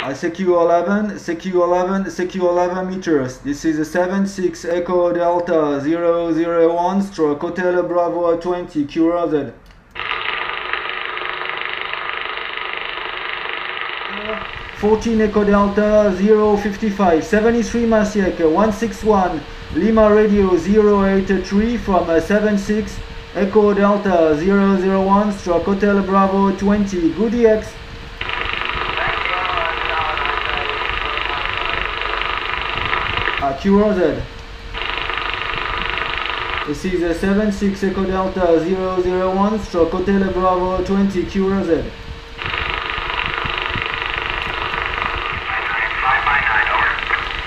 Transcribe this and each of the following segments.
CQ11 meters. This is a 76 Echo Delta 001 stroke Hotel Bravo 20 QRZ. 14 Echo Delta 055 73 Masiek 161 Lima Radio 083 from 76 Echo Delta 001 stroke Hotel Bravo 20 Goody X. QRZ. This is a 76 Echo Delta 001 stroke Hotel Bravo 20 QRZ.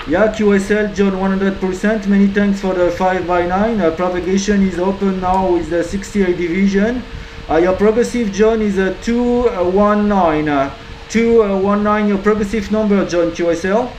Yeah, QSL John 100%. Many thanks for the 5x9. Propagation is open now with the 68 division. Your progressive John is a 219. 219 your progressive number, John QSL.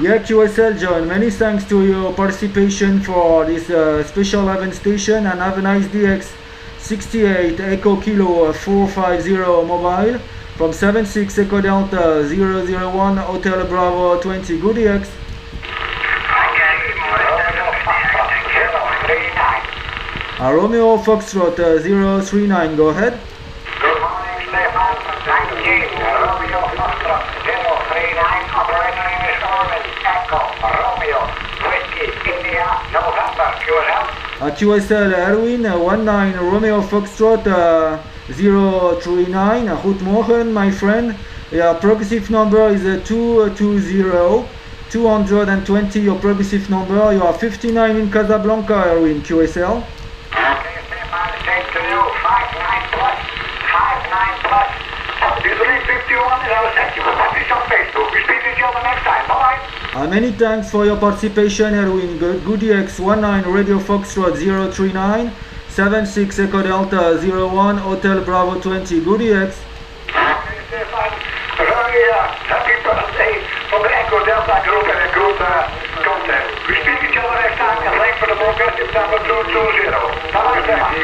Yeah, QSL John, many thanks to your participation for this special event station, and have a nice DX 68 Echo Kilo 450 mobile from 76 Echo Delta 001 Hotel Bravo 20 Goody X. Romeo Foxtrot 039, go ahead. Good morning, Stefan. 19 Romeo Foxtrot 039, operator is Norman Echo Romeo Whiskey India November QSL. QSL Erwin 19 Romeo Foxtrot 039 Goedemorgen, my friend. Your progressive number is 220 220 your progressive number. You are 59 in Casablanca, Erwin QSL. Okay, Stefan, same to you. 59 plus 59 plus 351 is our section. Publish on Facebook. We speak to each other next time. Bye. Many thanks for your participation, Erwin. Goody X 19 Radio Foxtrot 039 76 Echo Delta 01 Hotel Bravo 20 Goody X. Okay, Stefan. Very happy birthday from the Echo Delta group and a group content. We speak each other next time and link for the progressive number 220. Bye, Stefan.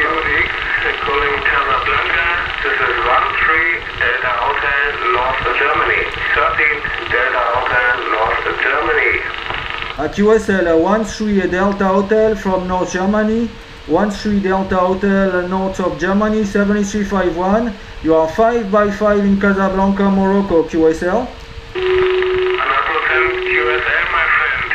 Calling Casablanca. This is 13 Delta Hotel North Germany. 13 Delta Hotel North Germany. QSL 13 Delta Hotel from North Germany. 13 Delta Hotel north of Germany 7351. You are 5x5 in Casablanca, Morocco, QSL. QSL, my friend.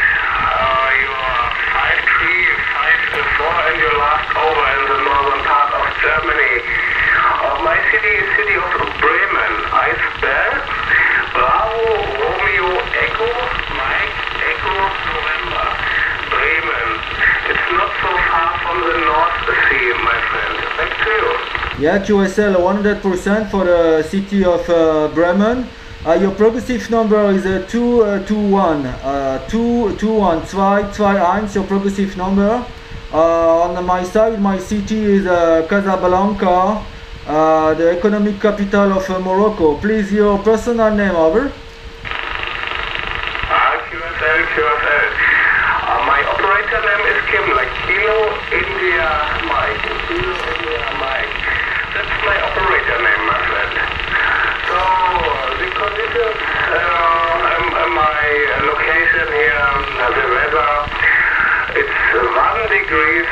You are 5354 and you last over in the northern part of Germany. My city is city of Bremen. I spell Bravo Romeo Echo Mike Echo November. Bremen. It's not so far from the North Sea, my friend. Thank you. Yeah, QSL 100% for the city of Bremen. Your progressive number is 221. 221 your progressive number. On my side, my city is Casablanca, the economic capital of Morocco. Please, your personal name, over. QSL. My operator name is Kim, like Kilo India Mike. Kilo India Mike. That's my operator name, my friend. So, the conditions, my location here, the weather, it's 1 degree,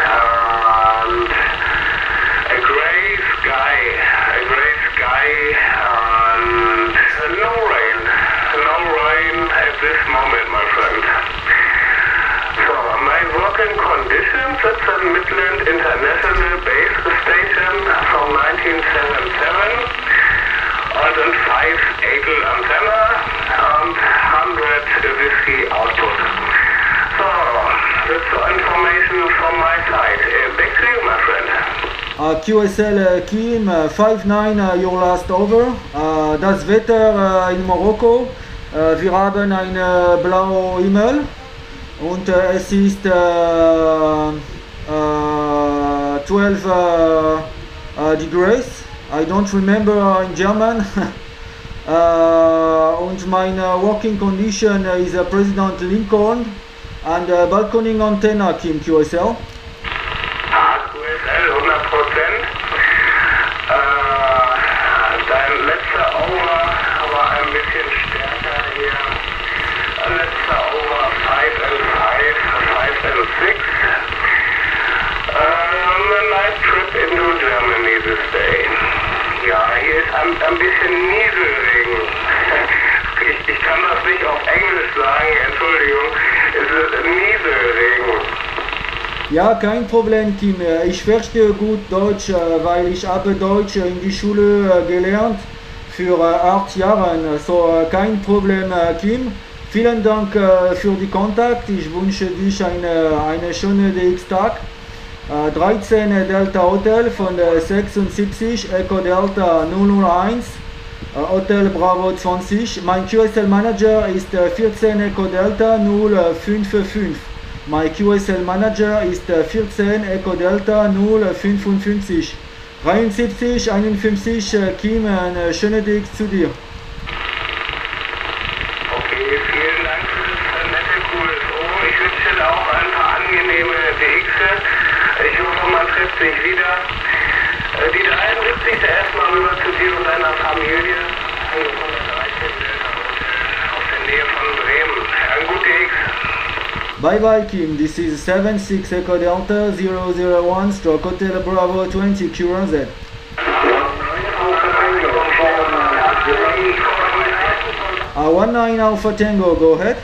and a gray sky, and no rain at this moment, my friend. So, my working conditions, it's a Midland International Base Station from 1977, and a 5 Adel antenna, and 100 whiskey output. So, that's the information from my side. Back to you, my friend. QSL Kim 59 your last over. Das Wetter in Morocco. Wir haben eine blaue Himmel und es ist 12 degrees. I don't remember in German. Und meine working condition is President Lincoln And balconing antenna, Kim, QSL. QSL 100%. Dein letzter Over war ein bisschen stärker hier. Letzter Over 5 and 5, 5 and 6. A nice trip into Germany this day. Ja, hier ist ein bisschen Nieselregen. Ich kann das nicht auf Englisch sagen, Entschuldigung. Es ist Nieselregen. Ja, kein Problem, Kim. Ich verstehe gut Deutsch, weil ich habe Deutsch in die Schule gelernt für 8 Jahre. So, kein Problem, Kim. Vielen Dank für den Kontakt. Ich wünsche dich einen schönen DX-Tag. 13 Delta Hotel von 76 Echo Delta 001 Hotel Bravo 20. Mein QSL Manager ist 14 Echo Delta 055. Mein QSL Manager ist 14 Echo Delta 055. 73 51 Kim, eine schöne DX zu dir. Okay, vielen Dank für das nette QSO. Ich wünsche dir auch ein paar angenehme DXe. Ich hoffe, man trifft sich wieder. Die 73. erstmal rüber zu dir und deiner Familie. Von der 13. aus der Nähe von Bremen. Ein guter DX. Bye bye, Kim. This is 76 Echo Delta 001 stroke Hotel Bravo 20 QRZ. 19 Alpha Tango, go ahead.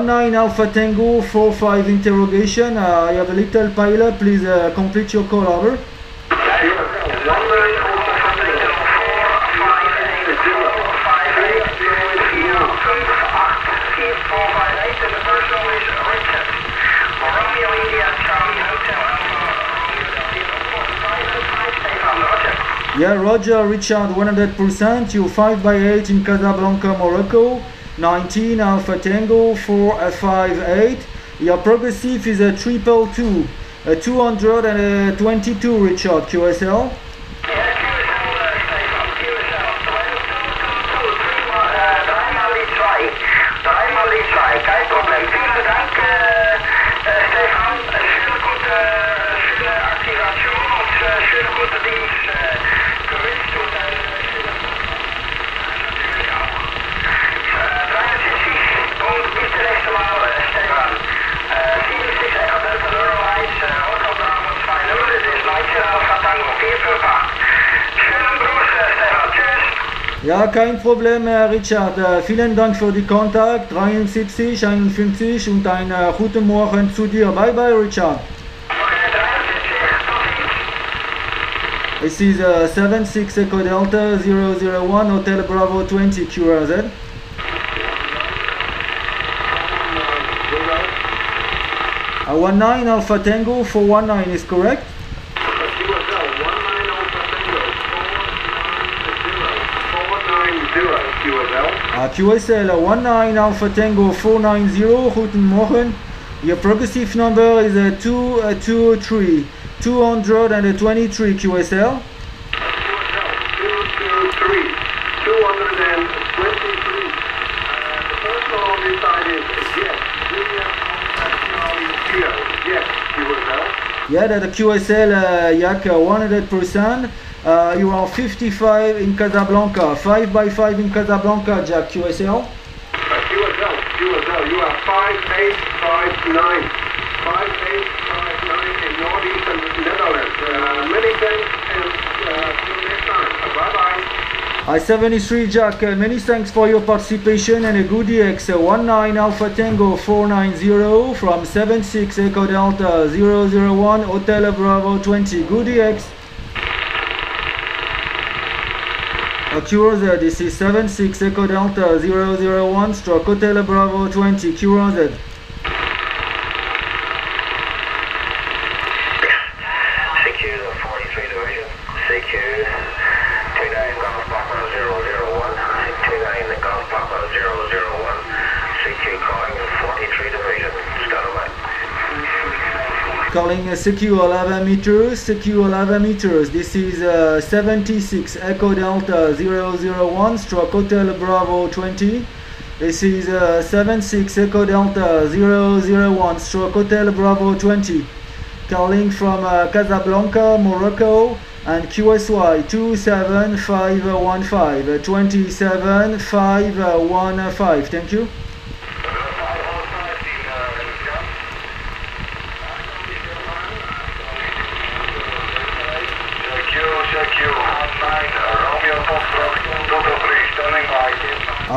19 Alpha Tango 45 interrogation. I have a little pilot. Please complete your call, over. Yeah, Roger, Richard, 100%. You 5x8 in Casablanca, Morocco. 19 Alpha Tango 458. Your progressive is a 222. 222, Richard, QSL. Kein Problem. Vielen Dank, Stefan. Schöne gute Aktivation und schöne gute Dienst gewünscht und natürlich auch 73 und bis zum nächsten Mal, Stefan. 76 Echo Delta 01, Hotel Bravo 20, es ist 19 Alpha Tango 458. Schönen Gruß, Stefan. Tschüss. Ja, kein Problem, Richard. Vielen Dank für die Kontakt. 73, 51 und einen guten Morgen zu dir. Bye bye, Richard. This is 76 Echo Delta 001 Hotel Bravo 20 QRZ. A 19 Alpha Tango 419 is correct? QSL 19 Alpha Tango 490, guten Morgen. Your progressive number is 223 223 QSL. 223. The first one on this side is yes, QSL. Yeah, that the QSL Yak 100%. You are 55 in Casablanca, 5x5 in Casablanca, Jack QSL. QSL, you are 5859. 5859 in northeastern Netherlands. Many thanks and till next time. Bye-bye. I-73 Jack, many thanks for your participation and a good DX 19 Alpha Tango 490 from 76 Echo Delta 001 Hotel Bravo 20. Good DX. QRZ, this is 76 Echo Delta 001 stroke Hotel Bravo 20 QRZ. CQ 43 Division, CQ 29 Golf Papa 001, 29 Golf Papa 001, CQ calling 43 Division, scuttlebutt. calling secure 11 meters, secure 11 meters. This is 76 Echo Delta 001 stroke Hotel Bravo 20. This is 76 Echo Delta 001 stroke Hotel Bravo 20. Calling from Casablanca, Morocco, and QSY 27515, 27515. Thank you.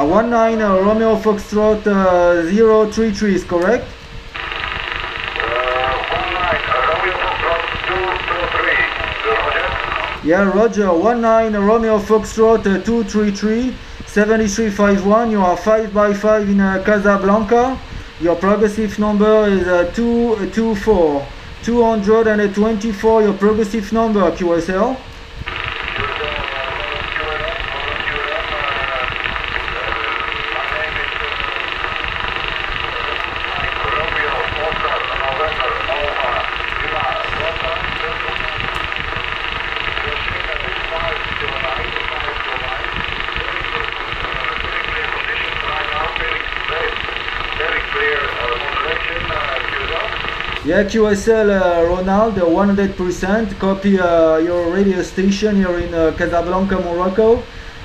One 19 Romeo Foxtrot 033 is correct? 19 Romeo Foxtrot 223, Roger. Yeah, Roger. 19 Romeo Foxtrot 233 7351. You are 5x5 in Casablanca. Your progressive number is 224. 224 your progressive number, QSL. Yeah, QSL Ronald, 100%. Copy your radio station here in Casablanca, Morocco.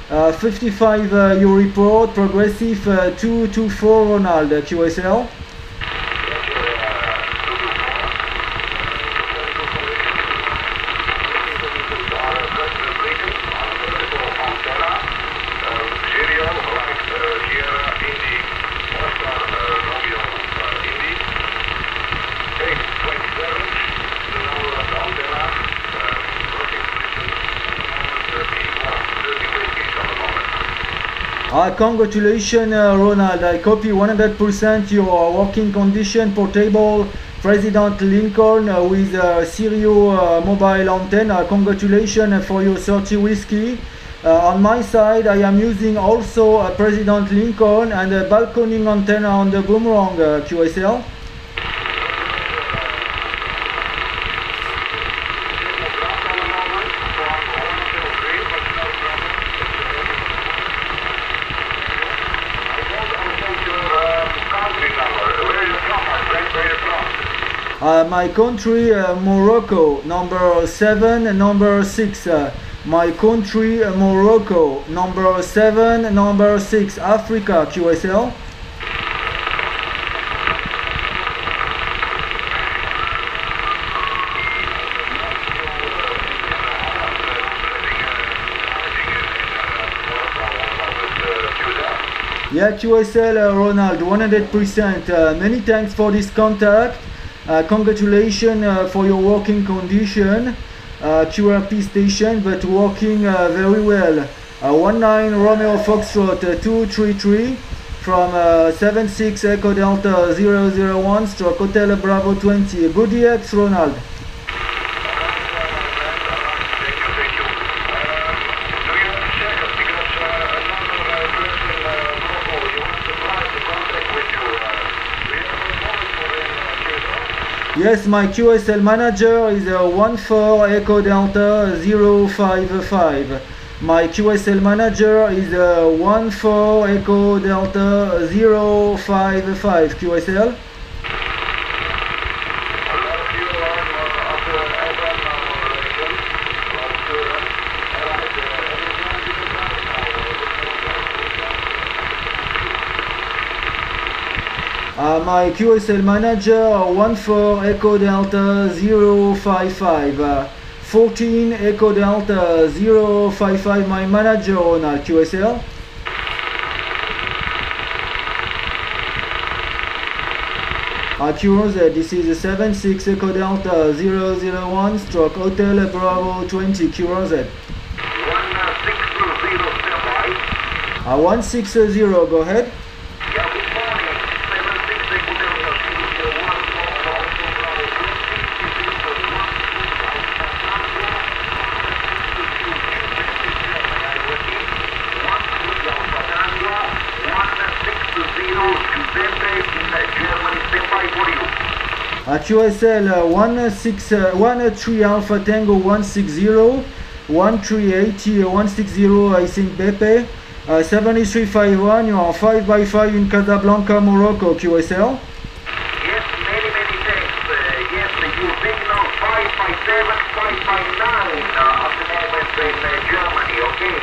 55 your report, progressive 224 Ronald, QSL. Congratulations Ronald, I copy 100% your working condition portable President Lincoln with Stereo mobile antenna. Congratulations for your 30 whiskey. On my side I am using also a President Lincoln and a balconing antenna on the Boomerang QSL. My country Morocco, number 7, number 6. My country Morocco, number 7, number 6. Africa, QSL. Yeah, QSL Ronald, 100%. Many thanks for this contact. Congratulations for your working condition. QRP station, but working very well. 19 Romeo Foxtrot 233 from 76 Echo Delta 001 stroke Hotel Bravo 20. Good DX Ronald. Yes, my QSL manager is 14 Echo Delta 055. My QSL manager is 14 Echo Delta 055 QSL. My QSL manager 14 Echo Delta 055. 14 Echo Delta 055, my manager on QSL. Accurate, this is 76 Echo Delta 001 stroke Hotel Bravo 20, QRZ. 160, go ahead. QSL 13 Alpha Tango 160, 1380 160 I think Bepe, 7351, you are 5x5 in Casablanca, Morocco, QSL. Yes, many thanks. Yes, you signal 557, 559 at the moment in Germany, okay?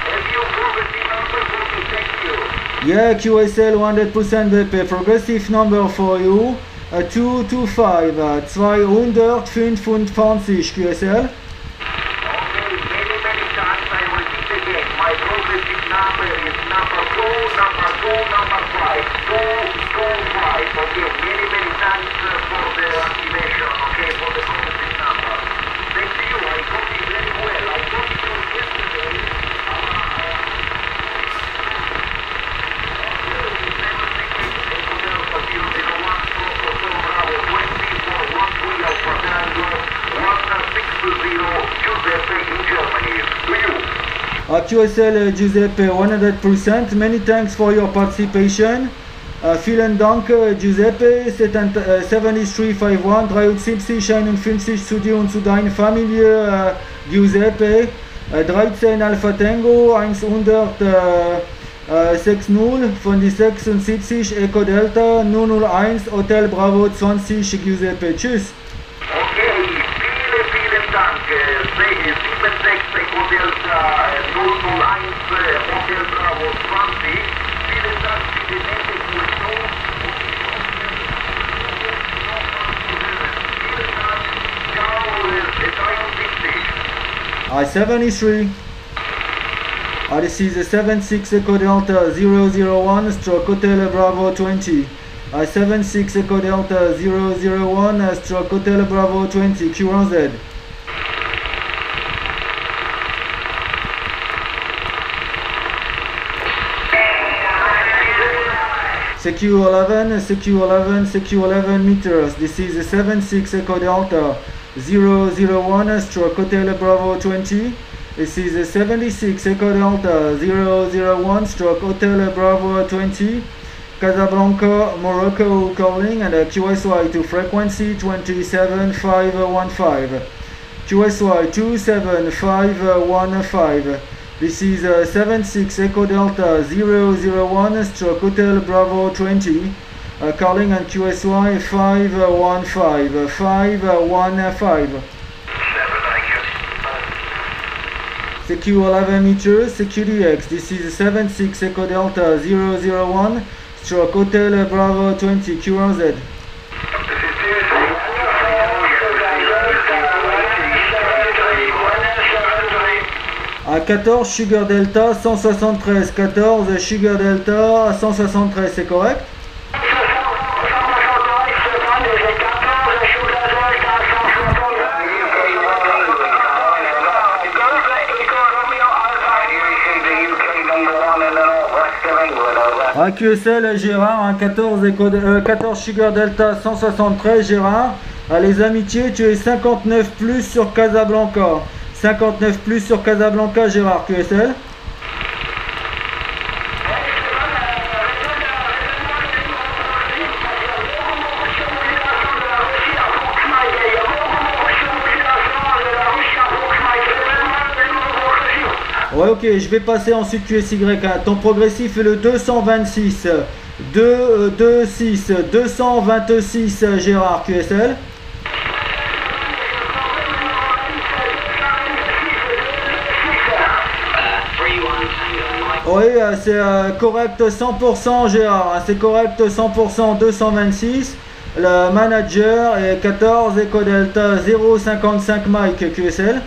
Have you progressive number for me? Thank you. Yeah, QSL 100% BP. Progressive number for you. 225, 225 QSL. Okay, many times I repeat again. My progressive number is number 5. 225. Okay, many times for the activation, okay, for the progressive number. Thank you, I got it very well. I got it yesterday. QSL Giuseppe 100%. Many thanks for your participation. Vielen Dank Giuseppe. 7351 370 51 zu dir und zu deiner Familie Giuseppe. 13 Alpha Tango 160 von die 76 Eco Delta 001 Hotel Bravo 20 Giuseppe. Tschüss. Okay, vielen Dank. 76 Eco Delta 001 Hotel Bravo 20. Vielen Dank für die nette Kultur. Vielen Dank. Ciao, 73. I-73. This is a 76 Echo Delta 001 stroke Hotel Bravo 20. I-76 Echo Delta 001 stroke Hotel Bravo 20. Q1Z. CQ11 meters. This is a 76 Echo Delta 001 stroke Hotel Bravo 20. This is a 76 Echo Delta 001 stroke Hotel Bravo 20. Casablanca, Morocco calling, and QSY to frequency 27515. QSY 27515. This is a 76 Echo Delta 001 stroke Hotel Bravo 20. Calling on QSY 515. 515. CQ11 meters, CQDX. This is a 76 Echo Delta 001 stroke Hotel Bravo 20. QRZ. À 14 Sugar Delta 173, 14 Sugar Delta 173, c'est correct? QSL Gérard, 14 Sugar Delta 173 Gérard. Les amitiés, tu es 59 plus sur Casablanca. 59 plus sur Casablanca Gérard, QSL. Ouais, ok, je vais passer ensuite QSY. Ton progressif est le 226. 226 Gérard, QSL. Oui, c'est correct 100% Gérard, c'est correct 100% 226. Le manager est 14 Echo Delta 055 Mike QSL.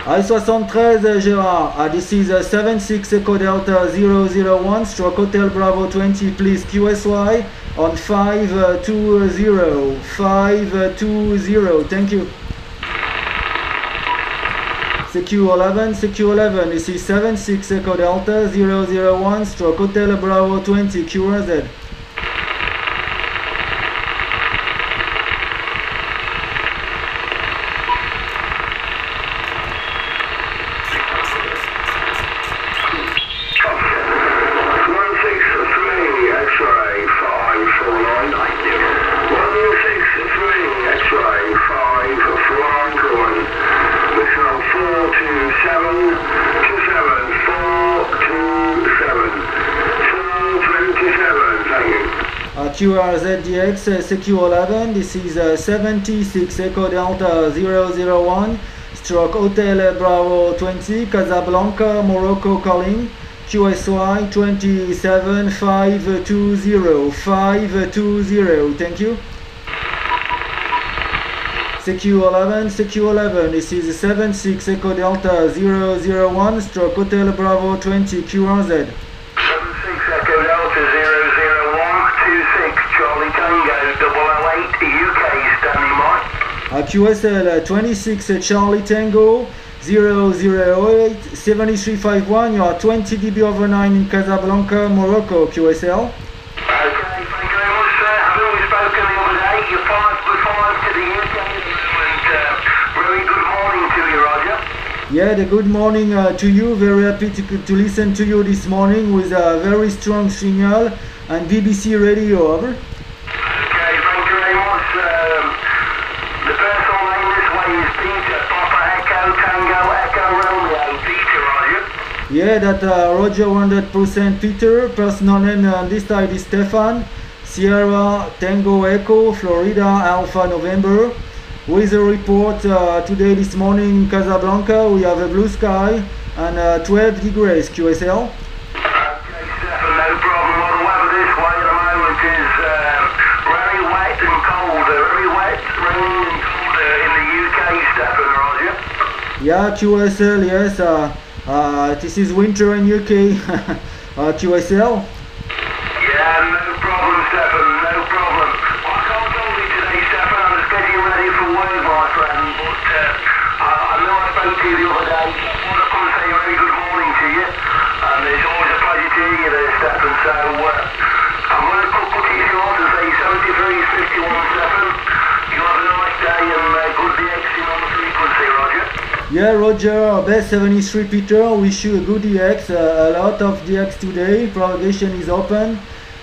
I-73 Gérard, this is a 76 Echo Delta 001 stroke Hotel Bravo 20, please QSY on 520, 520, thank you. CQ11, this is 76 Echo Delta 001 stroke Hotel Bravo 20, QRZ. QRZDX CQ11, this is 76 Echo Delta 001, stroke Hotel Bravo 20, Casablanca, Morocco calling, QSY 27520, thank you. CQ11, this is 76 Echo Delta 001, stroke Hotel Bravo 20, QRZ. 76 Echo Delta 001, 26 Charlie Tango 008 UK standing by. QSL 26 Charlie Tango 008 7351, you are 20 dB over 9 in Casablanca, Morocco, QSL. Okay, thank you very much, sir. Having we spoken the other day, you're 5 to the UK and very good morning to you, Roger. Yeah, the good morning to you. Very happy to listen to you this morning with a very strong signal and BBC radio, over. Okay, thank you very much. The personal name this way is Peter, Papa Echo Tango Echo Romeo, Peter, Roger. Yeah, that Roger 100% Peter. Personal name on this side is Stefan. Sierra Tango Echo, Florida Alpha November. Weather report today this morning in Casablanca, we have a blue sky and 12 degrees QSL. Okay, Stefan, no problem. Well, the weather this way at the moment is very wet and cold. Very wet, rainy and cold in the UK, Stefan, Roger. Yeah, QSL, yes. This is winter in UK. QSL. Yeah, no problem, Stefan, no problem. Well, I can't talk to you today, Stefan. I'm just getting ready for work, my friend. But I know I spoke to you the other day. I want to come and say a very good morning to you. And it's always a pleasure to hear you there, Stefan. So I'm going to cut it short and say 7351, Stefan. You have a nice day and good DXing on the frequency, Roger. Yeah, Roger, best 73 Peter, wish you a good DX, a lot of DX today, propagation is open,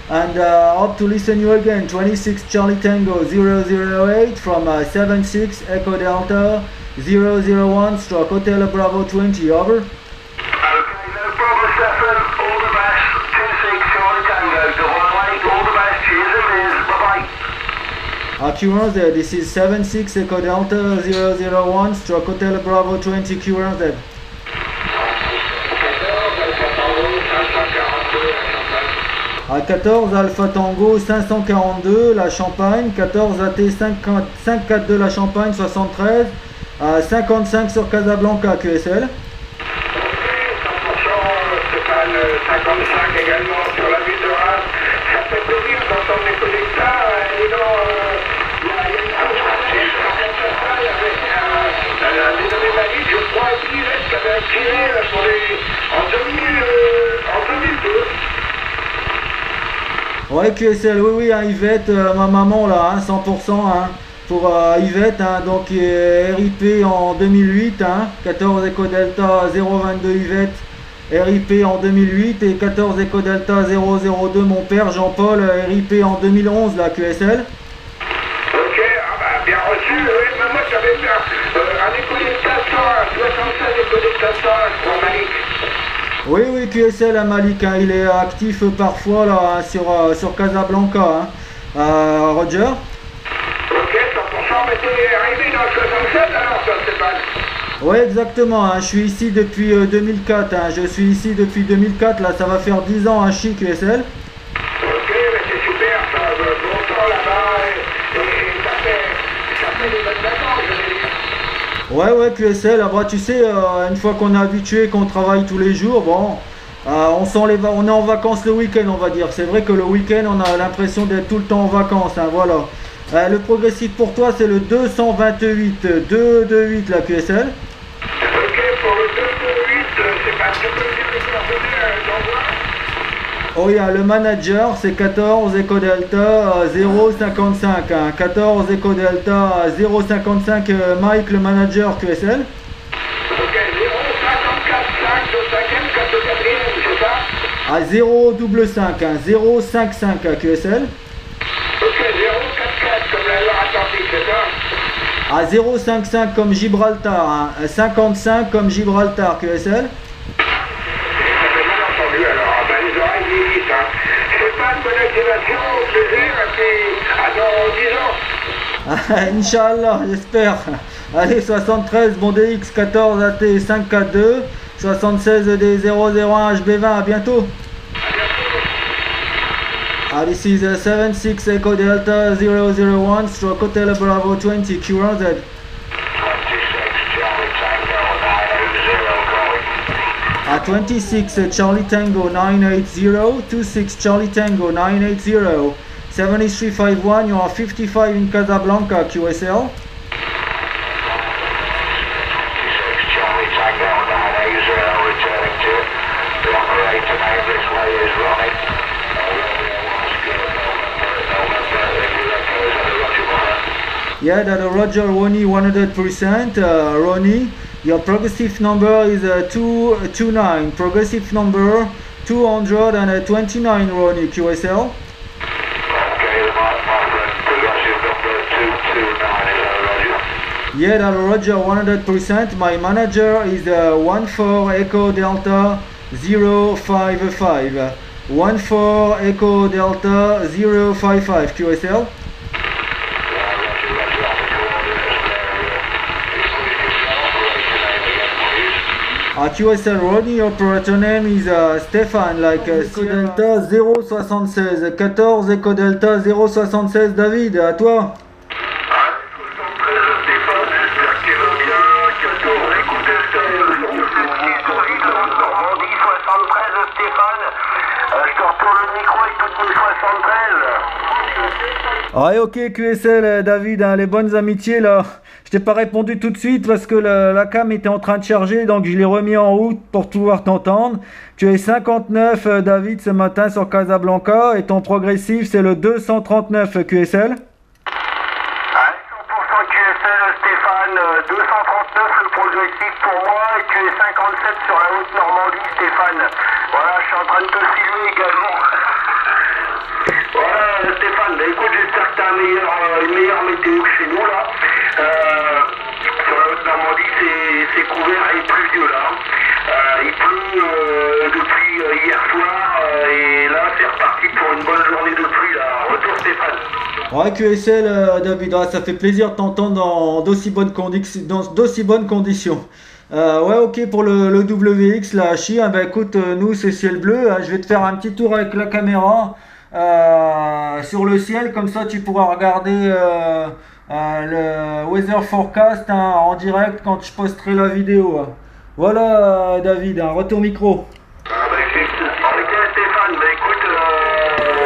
and hope to listen you again, 26 Charlie Tango 008 from 76 Echo Delta 001 stroke Hotel Bravo 20, over. Okay, no problem, Stefan. All the best. 26 Charlie Tango 008, all the best. Cheers and beers. Bye-bye. QRZ, this is 76 Echo Delta 001 stroke Hotel Bravo 20 QRZ. À 14 Alpha Tango 542 la Champagne, 14 AT 542 la Champagne 73, 55 sur Casablanca QSL. 55 également sur la ville de Reims. Ça fait plaisir d'entendre les collecteurs. Et non, il y a une avec un dénommé Malik, je crois, qui avait tiré en 2002. Ouais, QSL, oui, hein, Yvette, ma maman là, hein, 100%, hein, pour Yvette, hein, donc RIP en 2008, hein, 14 Echo Delta 022 Yvette, RIP en 2008 et 14 Echo Delta 002 mon père Jean-Paul, RIP en 2011, la QSL. Ok, bien reçu, oui, mais moi j'avais fait un Echo Delta 76 Echo Delta 100 pour Malik. Oui, QSL à Malik, hein, il est actif parfois là, hein, sur Casablanca, hein. Roger. Ok, 100%, mais t'es arrivé dans le 67 alors, ça c'est pas... Oui, exactement, hein, je suis ici depuis 2004, hein, je suis ici depuis 2004, là ça va faire 10 ans à Chi QSL. Ok, mais c'est super, ça, longtemps là-bas, et ça fait des bonnes vacances, je veux dire. Ouais, QSL, bah, tu sais, une fois qu'on est habitué, qu'on travaille tous les jours, bon, on est en vacances le week-end, on va dire. C'est vrai que le week-end, on a l'impression d'être tout le temps en vacances, hein, voilà. Le progressif pour toi, c'est le 228, 228, la QSL. Ok, pour le 228, c'est pas tu peux me dire les coordonnées d'envoi. Oh, il y a le manager, c'est 14 Echo Delta 055, hein, 14 Echo Delta 055, Mike, le manager QSL. Ok, 054, 5, 2, 5e, 4, 2, 4e, c'est ça? À 055, hein, 055 à QSL. Ok, 044 comme la Loire-Atlantique, c'est ça? À 055 comme Gibraltar, hein, 55 comme Gibraltar QSL. J'ai mal entendu alors, ben les oreilles vieillissent, hein. C'est pas une bonne activation, au plaisir, et Inch'Allah, j'espère. Allez, 73, bon DX, 14 AT 542, 76 D 001 HB20, à bientôt. This is 76 Echo Delta 001, stroke Hotel Bravo 20, QRZ. 26 Charlie Tango 980, 26 Charlie Tango 980, 7351, you are 55 in Casablanca, QSL. 26 Charlie Tango 980, returning to the operator name this way is Ronnie. Yeah, that Roger Ronnie 100%. Ronnie, your progressive number is 229. Progressive number 229, Ronnie, QSL. Okay, my friend, progressive number 229, is that Roger? Yeah, that Roger 100%. My manager is 14 Echo Delta 055. 14 Echo Delta 055, QSL. QSL Ronnie, operator name is Stéphane, like Echo Delta 076, 14 Echo Delta 076, David, à toi. 73 Stéphane, j'espère qu'il va bien. 14 Echo Delta 076, David, Normandie, 73 Stéphane. Je te retourne le micro et toutes mes 73. Ouais, ok, QSL, David, hein, les bonnes amitiés là. Je t'ai pas répondu tout de suite parce que la cam était en train de charger, donc je l'ai remis en route pour pouvoir t'entendre. Tu es 59, David, ce matin sur Casablanca, et ton progressif c'est le 239, QSL. 100% QSL Stéphane, 239 le progressif pour moi et tu es 57 sur la haute Normandie Stéphane. Voilà, je suis en train de te filmer également. Voilà Stéphane, bah écoute, j'espère que tu as une meilleure météo que chez nous là. Sur la haute Normandie c'est couvert et pluvieux là. Il pleut depuis hier soir et là c'est reparti pour une bonne journée de pluie là. Retour Stéphane. Ouais, QSL, David, ça fait plaisir de t'entendre dans d'aussi bonnes conditions. Ouais, ok, pour le WX, la Hachi, hein, bah écoute, nous c'est ciel bleu, hein, je vais te faire un petit tour avec la caméra sur le ciel, comme ça tu pourras regarder le weather forecast hein, en direct quand je posterai la vidéo. Hein. Voilà, David, hein, retour micro. Ok Stéphane, bah écoute,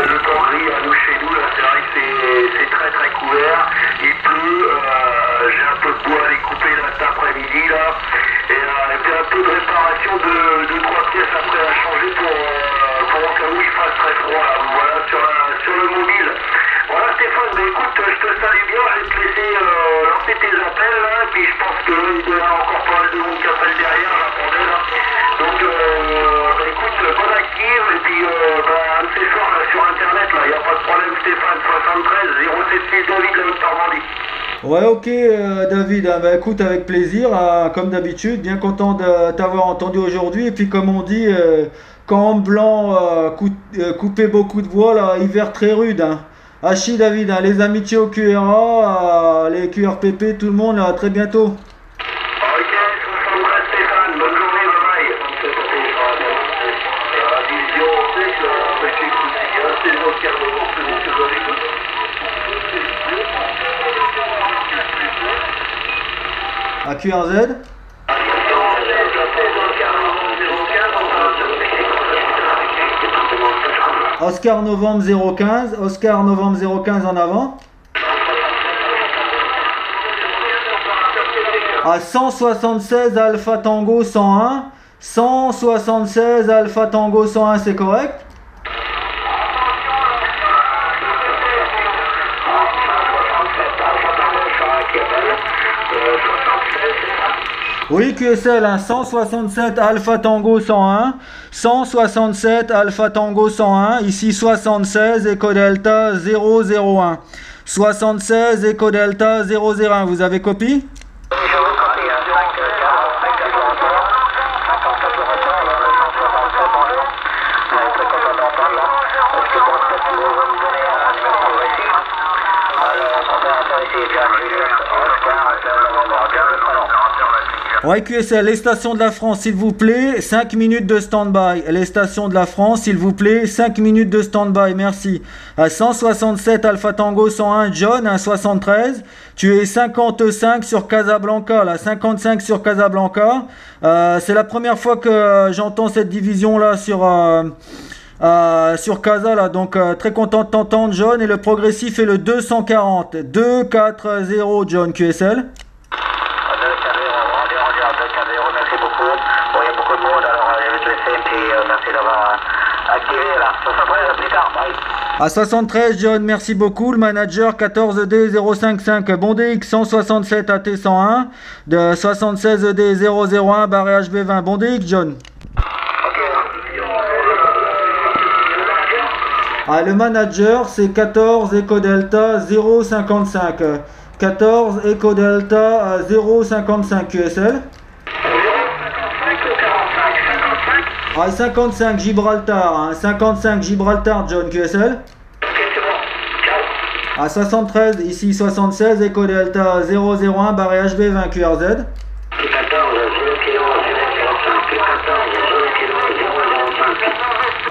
le temps gris à nous chez nous là, c'est vrai que c'est très très couvert, il pleut, j'ai un peu de bois à les couper là cet après-midi là, et puis un peu de réparation de 3 pièces après à changer pour au cas où il fasse très froid là, voilà sur le mobile. Voilà Stéphane, bah écoute, je te salue bien, je vais te laisser lancer tes appels là, et puis je pense qu'il y a encore pas mal de monde qui appelle derrière, j'attendais là. Donc bah écoute, bonne active, et puis un de ces soirs là sur internet là, il n'y a pas de problème Stéphane, 73 076 David la Haute-Normandie. Ouais, ok, David, hein, bah écoute, avec plaisir, hein, comme d'habitude, bien content de t'avoir entendu aujourd'hui, et puis comme on dit, camp blanc, couper beaucoup de voix, là, hiver très rude, hein. Hachi, David, hein, les amitiés au QRA, les QRPP, tout le monde, à très bientôt. Ok, 73 Stéphane, bonne journée, bye bye. Vision, c'est le À QRZ. Oscar Novembre 015, Oscar Novembre 015 en avant. À 176 Alpha Tango 101, 176 Alpha Tango 101, c'est correct? Oui, QSL, hein, 167 Alpha Tango 101, 167 Alpha Tango 101, ici 76 Echo Delta 001, 76 Echo Delta 001, vous avez copie? Ouais, QSL, les stations de la France, s'il vous plaît, 5 minutes de stand-by. Les stations de la France, s'il vous plaît, 5 minutes de stand-by, merci. À 167 Alpha Tango 101, John, à 73. Tu es 55 sur Casablanca, là, 55 sur Casablanca. C'est la première fois que j'entends cette division-là sur Casa, là, donc très content de t'entendre, John. Et le progressif est le 240. 240, John, QSL. Merci beaucoup. Bon, il y a beaucoup de monde, alors je vais te laisser, puis merci d'avoir activé là. 73, à plus tard, bye. À 73, John, merci beaucoup. Le manager 14D055, bon DX 167 AT101, de 76D001, barré HB20, bon DX, John. Ah, le manager, c'est 14 Eco Delta 055. 14 Eco Delta 055 QSL. Ah, 55 Gibraltar, hein, 55 Gibraltar, John, QSL. À 73, ici 76, Eco Delta 001, barré HB20 QRZ.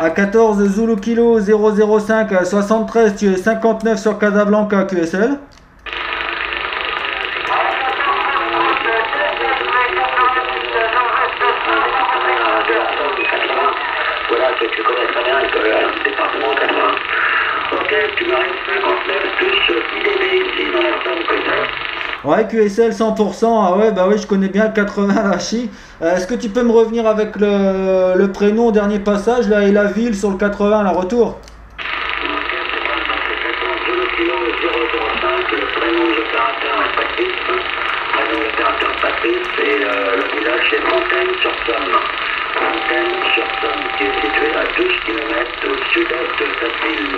À 14, Zulu Kilo 005, à 73, tu es 59 sur Casablanca, QSL. Voilà, que tu connais très bien le département 80. Ok, tu m'arrives 59 plus IDB ici dans la zone côté. Ouais, QSL 100%, ah ouais, bah oui, je connais bien le 80 Hachi. Est-ce que tu peux me revenir avec le prénom au dernier passage, là, et la ville sur le 80, la retour? Le prénom de l'opérateur est Patrice. Le prénom de l'opérateur Patrice et le village c'est Fontaine-sur-Somme. Fontaine-sur-Somme, qui est situé à 12 km au sud-est de cette ville.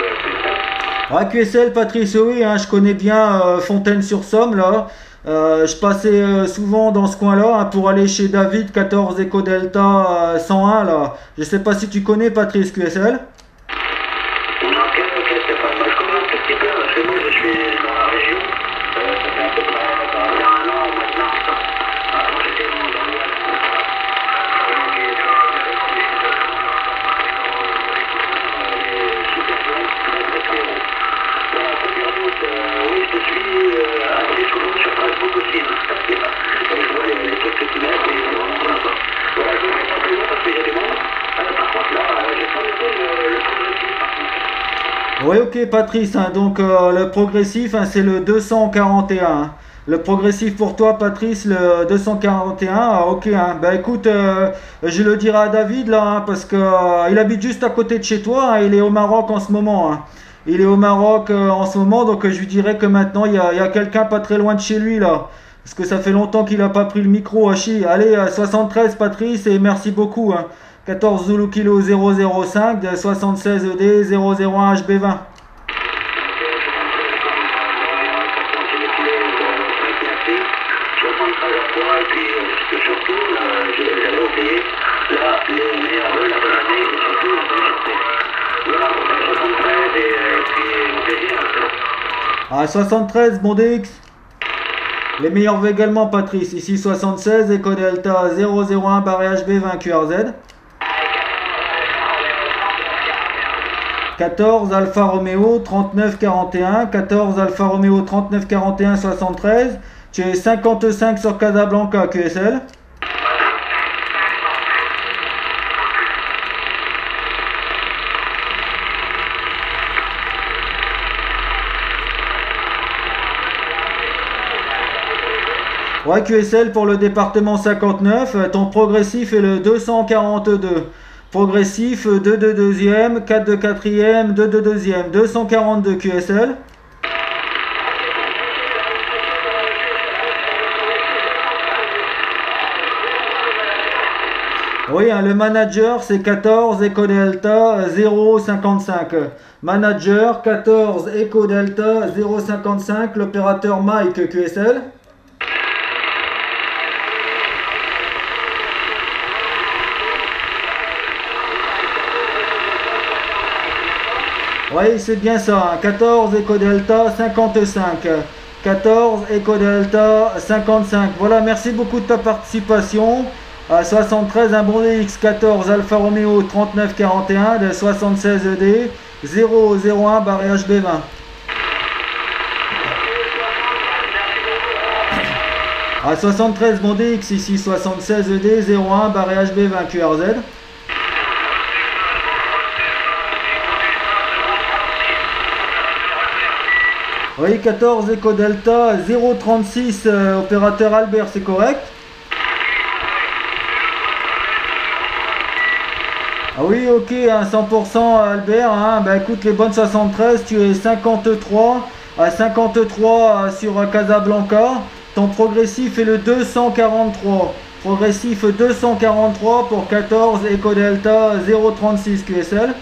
Ouais, QSL, Patrice, oui, hein, je connais bien Fontaine-sur-Somme, là. Je passais souvent dans ce coin-là, hein, pour aller chez David, 14 Eco Delta 101, là. Je sais pas si tu connais Patrice, QSL. Oui, ok, Patrice, hein, donc le progressif, hein, c'est le 241. Hein. Le progressif pour toi, Patrice, le 241, ah, ok. Hein. Bah écoute, je le dirai à David, là, hein, parce que il habite juste à côté de chez toi, hein, il est au Maroc en ce moment. Hein. Il est au Maroc en ce moment, donc je lui dirai que maintenant, il y a quelqu'un pas très loin de chez lui, là. Parce que ça fait longtemps qu'il n'a pas pris le micro, Hachi. Allez, 73, Patrice, et merci beaucoup. Hein. 14 Zulu Kilo 005 de 76 ED 001 HB20. À 73, bon DX. Les meilleurs vœux également, Patrice. Ici 76, Eco Delta 001 barré HB20 QRZ. 14 Alfa Romeo 3941, 14 Alfa Romeo 3941 73, tu es 55 sur Casablanca QSL. Ouais, QSL pour le département 59, ton progressif est le 242. Progressif, 2 de deuxième, 4 de quatrième, 2 de deuxième, 242 QSL. Oui, hein, le manager c'est 14 Eco Delta 055. Manager 14 Eco Delta 055, l'opérateur Mike QSL. Oui, c'est bien ça, 14 Eco Delta 55. 14 Echo Delta 55. Voilà, merci beaucoup de ta participation. 73 un bon DX 14 Alfa Romeo 3941 de 76 ED 001 barré HB20. À 73 bon DX ici 76 ED 01 barré HB20 QRZ. Oui, 14 Echo Delta 036 opérateur Albert, c'est correct? Ah oui, ok, hein, 100% Albert, hein, bah écoute, les bonnes 73, tu es 53 à 53 sur Casablanca, ton progressif est le 243, progressif 243 pour 14 Echo Delta 036 QSL.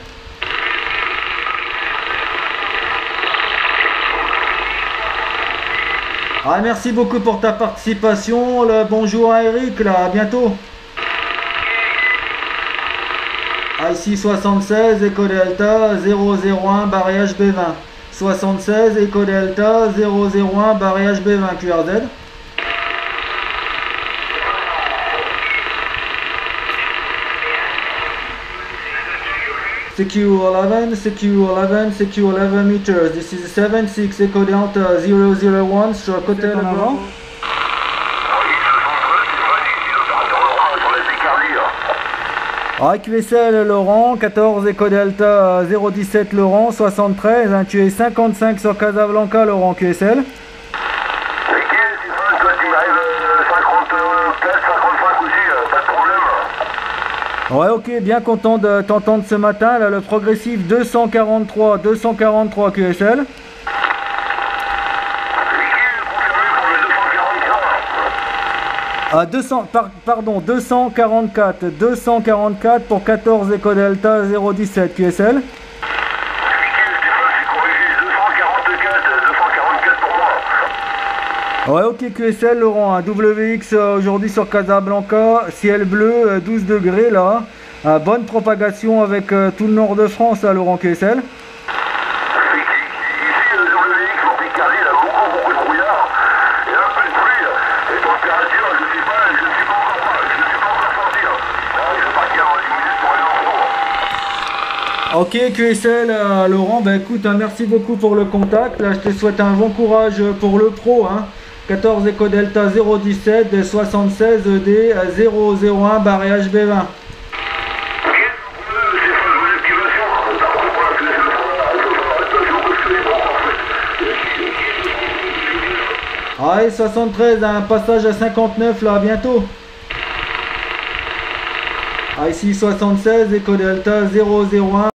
Ah, merci beaucoup pour ta participation, bonjour à Eric, là, à bientôt. Ici 76 Echo Delta 001 barré HB20. 76 Echo Delta 001 barré HB20 QRZ. CQ11, CQ11, CQ11 meters. This is 76 Echo Delta 001 sur côté en avant. QSL Laurent, 14 Echo Delta 017 Laurent, 73, hein, tu es 55 sur Casablanca Laurent QSL. Ouais, ok, bien content de t'entendre ce matin, là le progressif 243 QSL. Ah, 244 pour 14 Echo Delta 017 QSL. Ouais, ok QSL Laurent, un WX aujourd'hui sur Casablanca, ciel bleu, 12 degrés là, bonne propagation avec tout le nord de France là, Laurent QSL. Ok QSL Laurent, bah écoute, hein, merci beaucoup pour le contact, là je te souhaite un bon courage pour le pro, hein. 14 Echo Delta 017 de 76 ED 001 barré HB20. Allez 73, un passage à 59 là, à bientôt. Ici 76 Echo Delta 001.